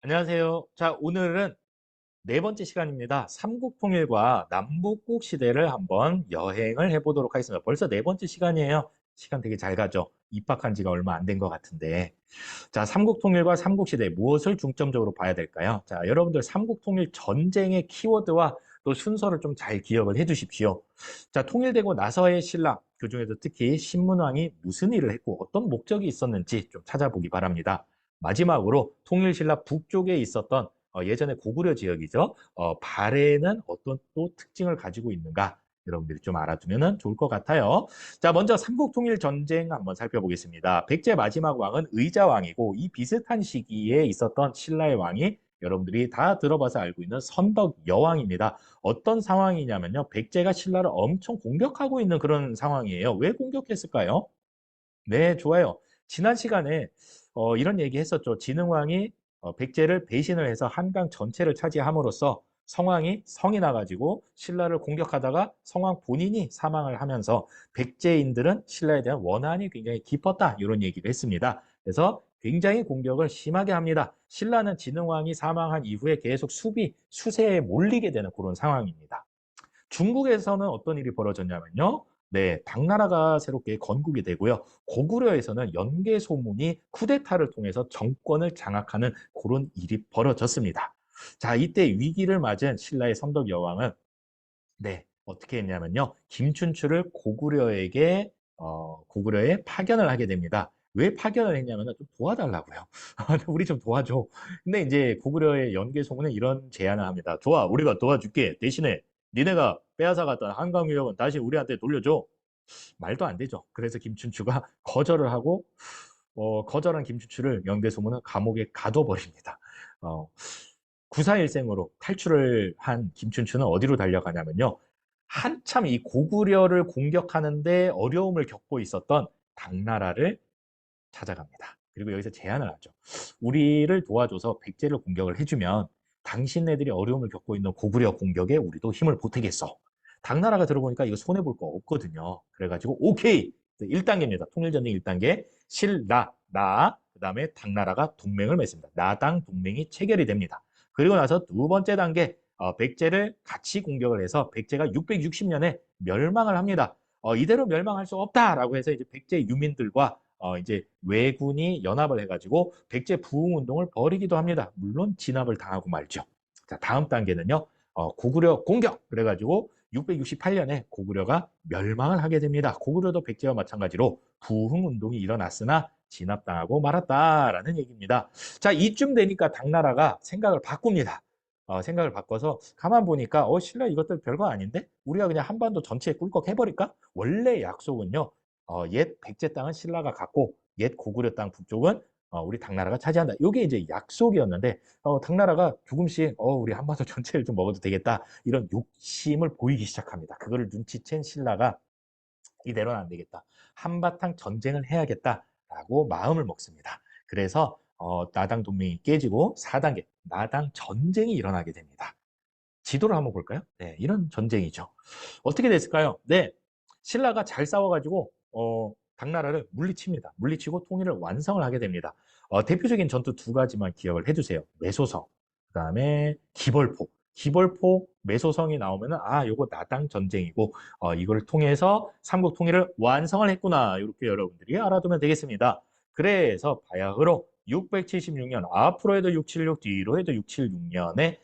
안녕하세요. 자, 오늘은 네 번째 시간입니다. 삼국통일과 남북국 시대를 한번 여행을 해보도록 하겠습니다. 벌써 네 번째 시간이에요. 시간 되게 잘 가죠. 입학한 지가 얼마 안 된 것 같은데. 자, 삼국통일과 삼국시대 무엇을 중점적으로 봐야 될까요? 자, 여러분들 삼국통일 전쟁의 키워드와 또 순서를 좀 잘 기억을 해 두십시오. 자, 통일되고 나서의 신라, 그중에서 특히 신문왕이 무슨 일을 했고 어떤 목적이 있었는지 좀 찾아보기 바랍니다. 마지막으로 통일신라 북쪽에 있었던 예전에 고구려 지역이죠. 발해는 어떤 또 특징을 가지고 있는가? 여러분들이 좀 알아두면 좋을 것 같아요. 자, 먼저 삼국통일 전쟁 한번 살펴보겠습니다. 백제 마지막 왕은 의자왕이고 이 비슷한 시기에 있었던 신라의 왕이 여러분들이 다 들어봐서 알고 있는 선덕 여왕입니다. 어떤 상황이냐면요. 백제가 신라를 엄청 공격하고 있는 그런 상황이에요. 왜 공격했을까요? 네, 좋아요. 지난 시간에 이런 얘기 했었죠. 진흥왕이 백제를 배신을 해서 한강 전체를 차지함으로써 성이 나가지고 신라를 공격하다가 성왕 본인이 사망을 하면서 백제인들은 신라에 대한 원한이 굉장히 깊었다. 이런 얘기를 했습니다. 그래서 굉장히 공격을 심하게 합니다. 신라는 진흥왕이 사망한 이후에 계속 수세에 몰리게 되는 그런 상황입니다. 중국에서는 어떤 일이 벌어졌냐면요. 네, 당나라가 새롭게 건국이 되고요. 고구려에서는 연개 소문이 쿠데타를 통해서 정권을 장악하는 그런 일이 벌어졌습니다. 자, 이때 위기를 맞은 신라의 선덕 여왕은 네, 어떻게 했냐면요. 김춘추를 고구려에 파견을 하게 됩니다. 왜 파견을 했냐면 좀 도와달라고요. 우리 좀 도와줘. 근데 이제 고구려의 연개 소문은 이런 제안을 합니다. 좋아, 우리가 도와줄게. 대신에 니네가 빼앗아갔던 한강 유역은 다시 우리한테 돌려줘. 말도 안 되죠. 그래서 김춘추가 거절을 하고 거절한 김춘추를 연개 소문은 감옥에 가둬버립니다. 어, 구사일생으로 탈출을 한 김춘추는 어디로 달려가냐면요. 한참 이 고구려를 공격하는데 어려움을 겪고 있었던 당나라를 찾아갑니다. 그리고 여기서 제안을 하죠. 우리를 도와줘서 백제를 공격을 해주면 당신네들이 어려움을 겪고 있는 고구려 공격에 우리도 힘을 보태겠어. 당나라가 들어보니까 이거 손해볼 거 없거든요. 그래가지고 오케이! 1단계입니다. 통일전쟁 1단계. 신라, 나, 그다음에 당나라가 동맹을 맺습니다. 나당 동맹이 체결이 됩니다. 그리고 나서 두 번째 단계, 백제를 같이 공격을 해서 백제가 660년에 멸망을 합니다. 이대로 멸망할 수 없다라고 해서 이제 백제 유민들과 이제 왜군이 연합을 해가지고 백제 부흥 운동을 벌이기도 합니다. 물론 진압을 당하고 말죠. 자, 다음 단계는요. 고구려 공격! 그래가지고 668년에 고구려가 멸망을 하게 됩니다. 고구려도 백제와 마찬가지로 부흥 운동이 일어났으나 진압당하고 말았다라는 얘기입니다. 자, 이쯤 되니까 당나라가 생각을 바꿉니다. 생각을 바꿔서 가만 보니까 신라 이것들 별거 아닌데 우리가 그냥 한반도 전체에 꿀꺽 해버릴까? 원래 약속은요. 옛 백제 땅은 신라가 갖고 옛 고구려 땅 북쪽은 우리 당나라가 차지한다. 이게 이제 약속이었는데 당나라가 조금씩 우리 한반도 전체를 좀 먹어도 되겠다. 이런 욕심을 보이기 시작합니다. 그거를 눈치챈 신라가 이대로는 안 되겠다. 한바탕 전쟁을 해야겠다라고 마음을 먹습니다. 그래서 나당 동맹이 깨지고 4단계 나당 전쟁이 일어나게 됩니다. 지도를 한번 볼까요? 네, 이런 전쟁이죠. 어떻게 됐을까요? 네, 신라가 잘 싸워가지고 당나라를 물리칩니다. 물리치고 통일을 완성을 하게 됩니다. 대표적인 전투 두 가지만 기억을 해두세요. 매소성, 그다음에 기벌포. 기벌포, 매소성이 나오면은 요거 나당 전쟁이고 이걸 통해서 삼국 통일을 완성을 했구나. 이렇게 여러분들이 알아두면 되겠습니다. 그래서 바야흐로 676년 앞으로 해도 676, 뒤로 해도 676년에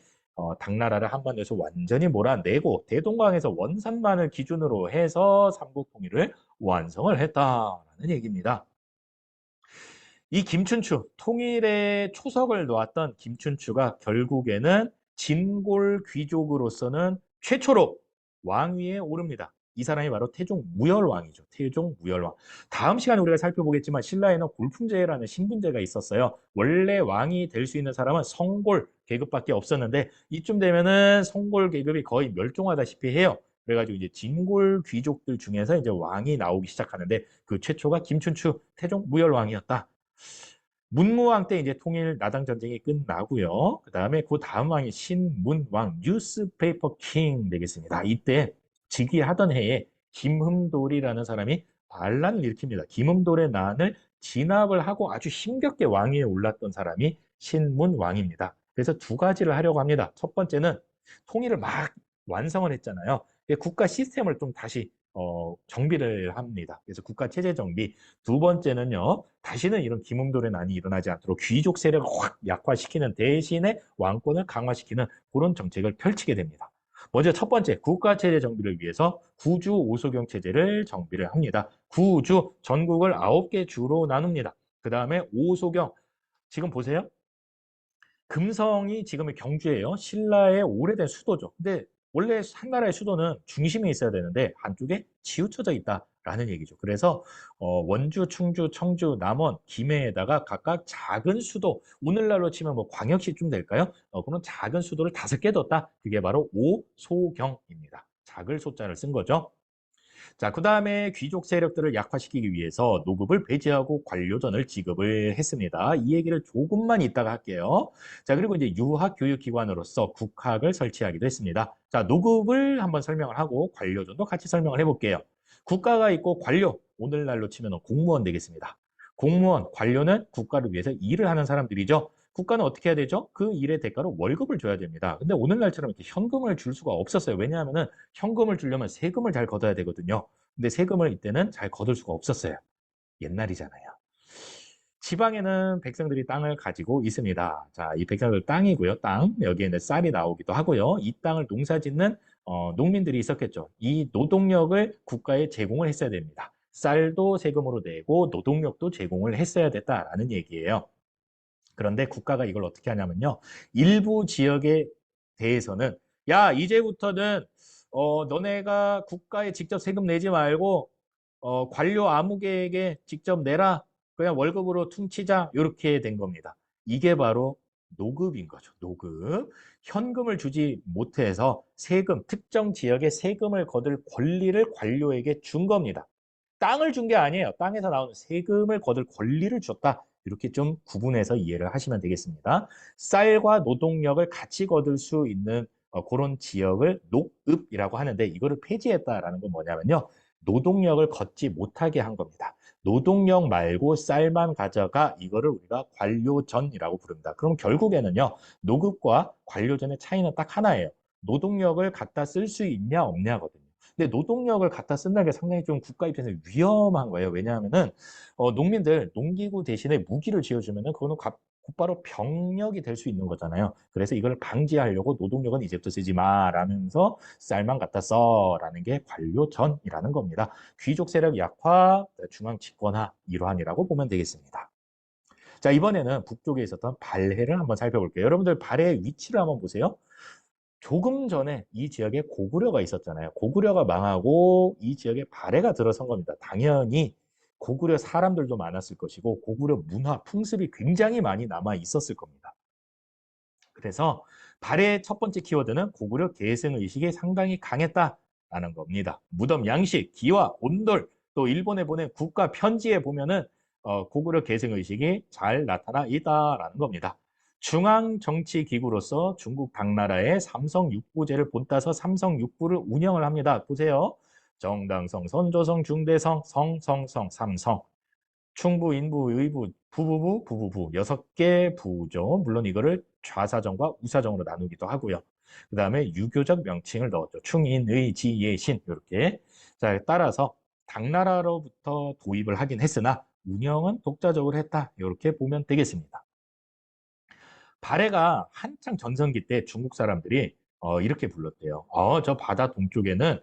당나라를 한반도에서 완전히 몰아내고 대동강에서 원산만을 기준으로 해서 삼국 통일을 완성을 했다라는 얘기입니다. 이 김춘추, 통일의 초석을 놓았던 김춘추가 결국에는 진골 귀족으로서는 최초로 왕위에 오릅니다. 이 사람이 바로 태종 무열왕이죠. 태종 무열왕. 다음 시간에 우리가 살펴보겠지만 신라에는 골품제라는 신분제가 있었어요. 원래 왕이 될 수 있는 사람은 성골 계급밖에 없었는데 이쯤 되면은 성골 계급이 거의 멸종하다시피 해요. 그래가지고 이제 진골 귀족들 중에서 이제 왕이 나오기 시작하는데 그 최초가 김춘추 태종 무열왕이었다. 문무왕 때 이제 통일 나당 전쟁이 끝나고요. 그다음에 그 다음 왕이 신문왕 뉴스페이퍼 킹 되겠습니다. 이때 즉위하던 해에 김흠돌이라는 사람이 반란을 일으킵니다. 김흠돌의 난을 진압을 하고 아주 힘겹게 왕위에 올랐던 사람이 신문왕입니다. 그래서 두 가지를 하려고 합니다. 첫 번째는 통일을 막 완성을 했잖아요. 국가 시스템을 좀 다시 정비를 합니다. 그래서 국가 체제 정비. 두 번째는요, 다시는 이런 기문돌의 난이 일어나지 않도록 귀족 세력을 확 약화시키는 대신에 왕권을 강화시키는 그런 정책을 펼치게 됩니다. 먼저 첫 번째, 국가 체제 정비를 위해서 구주 오소경 체제를 정비를 합니다. 구주, 전국을 9개 주로 나눕니다. 그 다음에 오소경, 지금 보세요. 금성이 지금의 경주예요. 신라의 오래된 수도죠. 근데 원래 한 나라의 수도는 중심에 있어야 되는데 한쪽에 치우쳐져 있다라는 얘기죠. 그래서 원주, 충주, 청주, 남원, 김해에다가 각각 작은 수도, 오늘날로 치면 뭐 광역시쯤 될까요? 그런 작은 수도를 5개 뒀다. 그게 바로 오소경입니다. 작을 소자를 쓴 거죠. 자, 그 다음에 귀족 세력들을 약화시키기 위해서 노급을 배제하고 관료전을 지급을 했습니다. 이 얘기를 조금만 이따가 할게요. 자, 그리고 이제 유학교육기관으로서 국학을 설치하기도 했습니다. 자, 노급을 한번 설명을 하고 관료전도 같이 설명을 해볼게요. 국가가 있고 관료, 오늘날로 치면 공무원 되겠습니다. 공무원, 관료는 국가를 위해서 일을 하는 사람들이죠. 국가는 어떻게 해야 되죠? 그 일의 대가로 월급을 줘야 됩니다. 근데 오늘날처럼 이렇게 현금을 줄 수가 없었어요. 왜냐하면은 현금을 주려면 세금을 잘 걷어야 되거든요. 근데 세금을 이때는 잘 거둘 수가 없었어요. 옛날이잖아요. 지방에는 백성들이 땅을 가지고 있습니다. 자, 이 백성들 땅이고요. 땅. 여기에는 쌀이 나오기도 하고요. 이 땅을 농사짓는 농민들이 있었겠죠. 이 노동력을 국가에 제공을 했어야 됩니다. 쌀도 세금으로 내고 노동력도 제공을 했어야 됐다라는 얘기예요. 그런데 국가가 이걸 어떻게 하냐면요. 일부 지역에 대해서는 야, 이제부터는 너네가 국가에 직접 세금 내지 말고 관료 아무개에게 직접 내라. 그냥 월급으로 퉁치자. 이렇게 된 겁니다. 이게 바로 노급인 거죠. 노급. 현금을 주지 못해서 세금, 특정 지역의 세금을 거둘 권리를 관료에게 준 겁니다. 땅을 준 게 아니에요. 땅에서 나오는 세금을 거둘 권리를 줬다. 이렇게 좀 구분해서 이해를 하시면 되겠습니다. 쌀과 노동력을 같이 거둘 수 있는 그런 지역을 녹읍이라고 하는데 이거를 폐지했다라는 건 뭐냐면요. 노동력을 걷지 못하게 한 겁니다. 노동력 말고 쌀만 가져가 이거를 우리가 관료전이라고 부릅니다. 그럼 결국에는요. 노급과 관료전의 차이는 딱 하나예요. 노동력을 갖다 쓸 수 있냐 없냐거든요. 근데 노동력을 갖다 쓴다는 게 상당히 좀 국가 입장에서 위험한 거예요. 왜냐하면은 농민들 농기구 대신에 무기를 지어주면은 그거는 곧바로 병력이 될 수 있는 거잖아요. 그래서 이걸 방지하려고 노동력은 이제부터 쓰지 마라면서 쌀만 갖다 써라는 게 관료전이라는 겁니다. 귀족 세력 약화, 중앙 집권화 일환이라고 보면 되겠습니다. 자, 이번에는 북쪽에 있었던 발해를 한번 살펴볼게요. 여러분들 발해의 위치를 한번 보세요. 조금 전에 이 지역에 고구려가 있었잖아요. 고구려가 망하고 이 지역에 발해가 들어선 겁니다. 당연히 고구려 사람들도 많았을 것이고 고구려 문화, 풍습이 굉장히 많이 남아 있었을 겁니다. 그래서 발해의 첫 번째 키워드는 고구려 계승의식이 상당히 강했다라는 겁니다. 무덤 양식, 기와, 온돌, 또 일본에 보낸 국가 편지에 보면은 고구려 계승의식이 잘 나타나 있다라는 겁니다. 중앙정치기구로서 중국 당나라의 삼성육부제를 본따서 삼성육부를 운영을 합니다. 보세요. 정당성, 선조성, 중대성, 성성성, 삼성. 충부, 인부, 의부, 부부부, 부부부 6개 부죠. 물론 이거를 좌사정과 우사정으로 나누기도 하고요. 그 다음에 유교적 명칭을 넣었죠. 충인, 의, 지, 예, 신 이렇게. 자, 따라서 당나라로부터 도입을 하긴 했으나 운영은 독자적으로 했다. 이렇게 보면 되겠습니다. 발해가 한창 전성기 때 중국 사람들이 이렇게 불렀대요. 저 바다 동쪽에는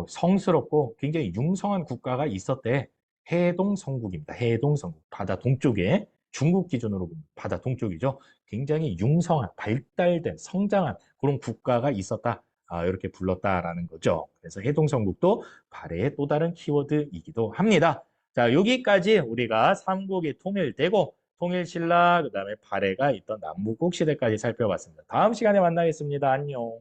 성스럽고 굉장히 융성한 국가가 있었대. 해동성국입니다. 해동성국. 바다 동쪽에 중국 기준으로 보면 바다 동쪽이죠. 굉장히 융성한, 발달된, 성장한 그런 국가가 있었다. 이렇게 불렀다라는 거죠. 그래서 해동성국도 발해의 또 다른 키워드이기도 합니다. 자, 여기까지 우리가 삼국이 통일되고 통일신라, 그다음에 발해가 있던 남무국 시대까지 살펴봤습니다. 다음 시간에 만나겠습니다. 안녕.